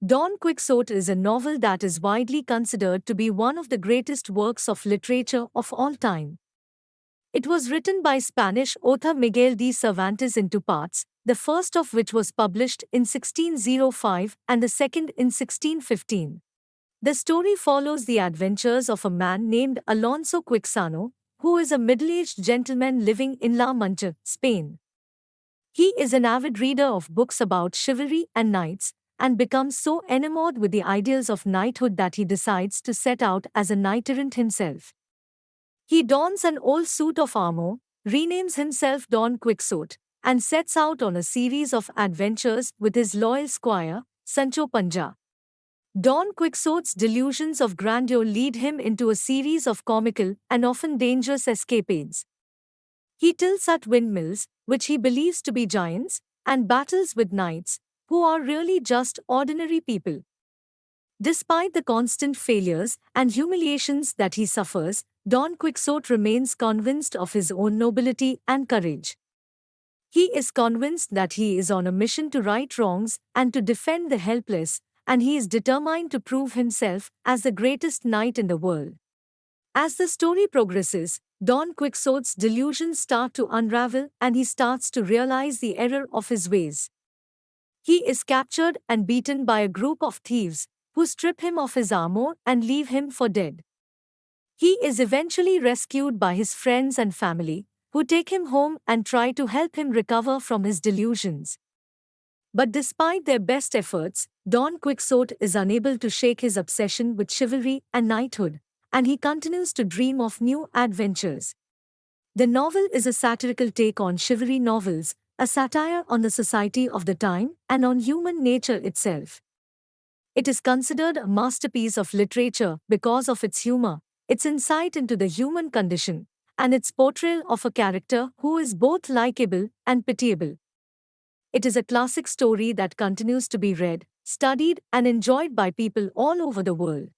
Don Quixote is a novel that is widely considered to be one of the greatest works of literature of all time. It was written by Spanish author Miguel de Cervantes in two parts, the first of which was published in 1605 and the second in 1615. The story follows the adventures of a man named Alonso Quixano, who is a middle-aged gentleman living in La Mancha, Spain. He is an avid reader of books about chivalry and knights, and becomes so enamored with the ideals of knighthood that he decides to set out as a knight-errant himself. He dons an old suit of armor, renames himself Don Quixote, and sets out on a series of adventures with his loyal squire, Sancho Panza. Don Quixote's delusions of grandeur lead him into a series of comical and often dangerous escapades. He tilts at windmills, which he believes to be giants, and battles with knights, who are really just ordinary people. Despite the constant failures and humiliations that he suffers, Don Quixote remains convinced of his own nobility and courage. He is convinced that he is on a mission to right wrongs and to defend the helpless, and he is determined to prove himself as the greatest knight in the world. As the story progresses, Don Quixote's delusions start to unravel and he starts to realize the error of his ways. He is captured and beaten by a group of thieves, who strip him of his armor and leave him for dead. He is eventually rescued by his friends and family, who take him home and try to help him recover from his delusions. But despite their best efforts, Don Quixote is unable to shake his obsession with chivalry and knighthood, and he continues to dream of new adventures. The novel is a satirical take on chivalry novels, a satire on the society of the time and on human nature itself. It is considered a masterpiece of literature because of its humor, its insight into the human condition, and its portrayal of a character who is both likable and pitiable. It is a classic story that continues to be read, studied, and enjoyed by people all over the world.